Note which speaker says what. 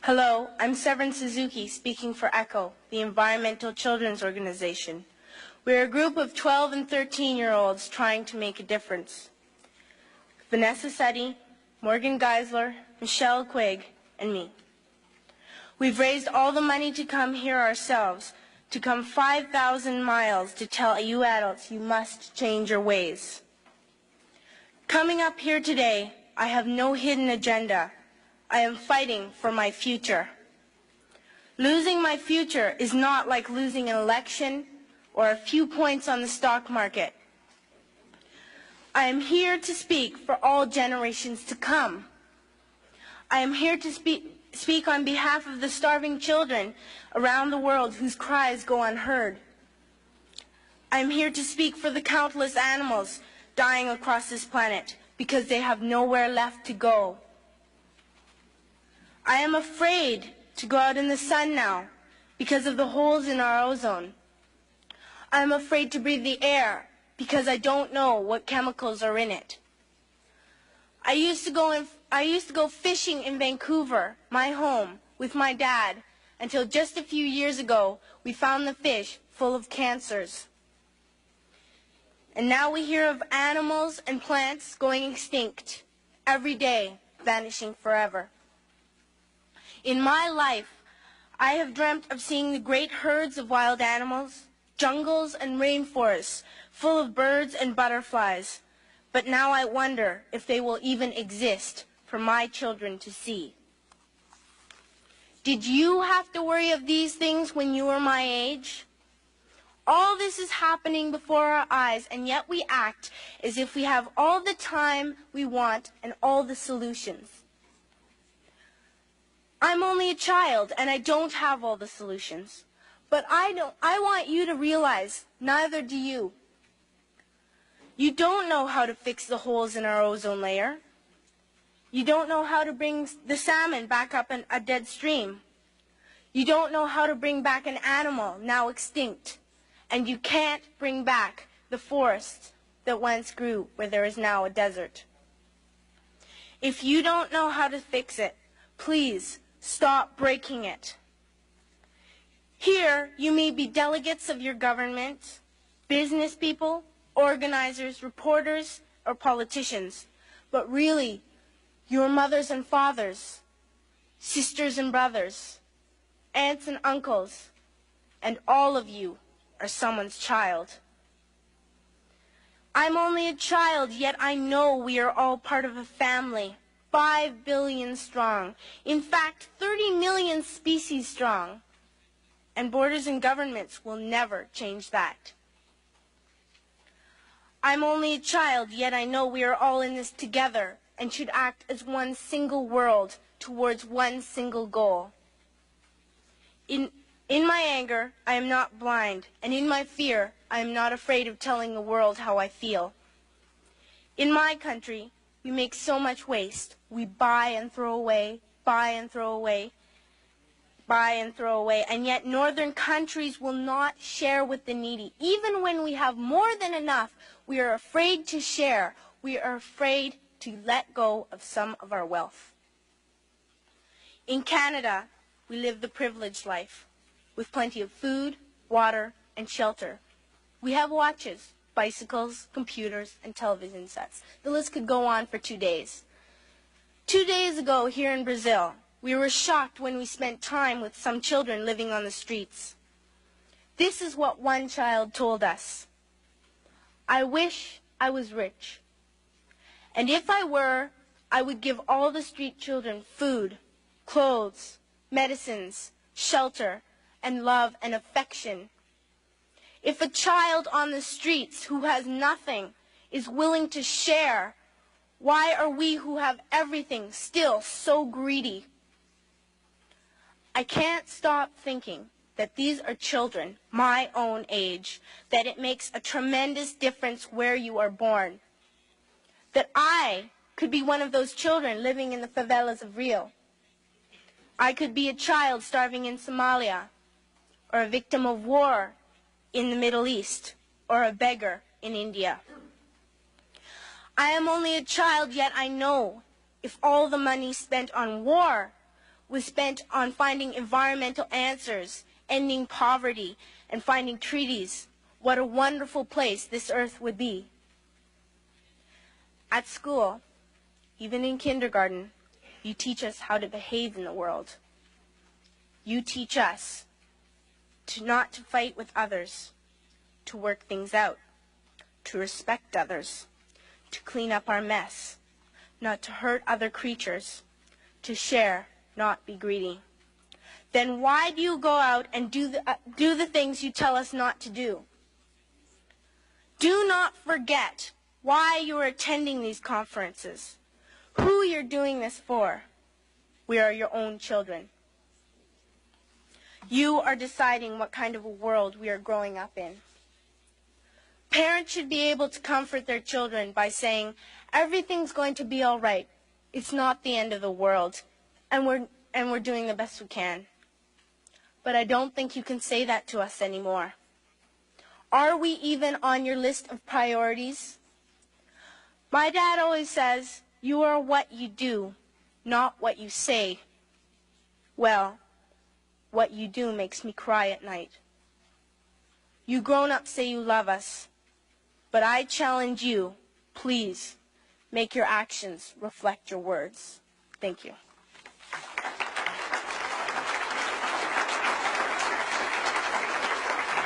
Speaker 1: Hello, I'm Severin Suzuki, speaking for ECHO, the Environmental Children's Organization. We're a group of 12 and 13-year-olds trying to make a difference. Vanessa Suddy, Morgan Geisler, Michelle Quigg, and me. We've raised all the money to come here ourselves, to come 5,000 miles to tell you adults you must change your ways. Coming up here today, I have no hidden agenda. I am fighting for my future. Losing my future is not like losing an election or a few points on the stock market. I am here to speak for all generations to come. I am here to speak on behalf of the starving children around the world whose cries go unheard. I am here to speak for the countless animals dying across this planet because they have nowhere left to go. I am afraid to go out in the sun now because of the holes in our ozone. I am afraid to breathe the air because I don't know what chemicals are in it. I used to go fishing in Vancouver, my home, with my dad, until just a few years ago we found the fish full of cancers. And now we hear of animals and plants going extinct every day, vanishing forever. In my life, I have dreamt of seeing the great herds of wild animals, jungles and rainforests full of birds and butterflies. But now I wonder if they will even exist for my children to see. Did you have to worry of these things when you were my age? All this is happening before our eyes, and yet we act as if we have all the time we want and all the solutions. I'm only a child, and I don't have all the solutions. But I want you to realize, neither do you. You don't know how to fix the holes in our ozone layer. You don't know how to bring the salmon back up in a dead stream. You don't know how to bring back an animal now extinct. And you can't bring back the forest that once grew where there is now a desert. If you don't know how to fix it, please stop breaking it. Here, you may be delegates of your government, business people, organizers, reporters, or politicians, but really, your mothers and fathers, sisters and brothers, aunts and uncles, and all of you are someone's child. I'm only a child, yet I know we are all part of a family. 5 billion strong, in fact 30 million species strong, and borders and governments will never change that. I'm only a child, yet I know we are all in this together and should act as one single world towards one single goal. In my anger, I am not blind, and in my fear, I am not afraid of telling the world how I feel. In my country, we make so much waste. We buy and throw away, buy and throw away, buy and throw away, and yet northern countries will not share with the needy. Even when we have more than enough, we are afraid to share. We are afraid to let go of some of our wealth. In Canada, we live the privileged life, with plenty of food, water, and shelter. We have watches, bicycles, computers, and television sets. The list could go on for 2 days. 2 days ago here in Brazil, we were shocked when we spent time with some children living on the streets. This is what one child told us. I wish I was rich. And if I were, I would give all the street children food, clothes, medicines, shelter, and love and affection. If a child on the streets who has nothing is willing to share, why are we who have everything still so greedy? I can't stop thinking that these are children my own age, that it makes a tremendous difference where you are born. That I could be one of those children living in the favelas of Rio. I could be a child starving in Somalia, or a victim of war in the Middle East, or a beggar in India. I am only a child, yet I know if all the money spent on war was spent on finding environmental answers, ending poverty, and finding treaties, what a wonderful place this earth would be. At school, even in kindergarten, you teach us how to behave in the world. You teach us not to fight with others, to work things out, to respect others, to clean up our mess, not to hurt other creatures, to share, not be greedy. Then why do you go out and do the things you tell us not to do? Do not forget why you are attending these conferences, who you're doing this for. We are your own children. You are deciding what kind of a world we are growing up in. Parents should be able to comfort their children by saying, everything's going to be all right. It's not the end of the world, and we're doing the best we can. But I don't think you can say that to us anymore. Are we even on your list of priorities? My dad always says, you are what you do, not what you say. Well, what you do makes me cry at night. You grown-ups say you love us, but I challenge you, please, make your actions reflect your words. Thank you.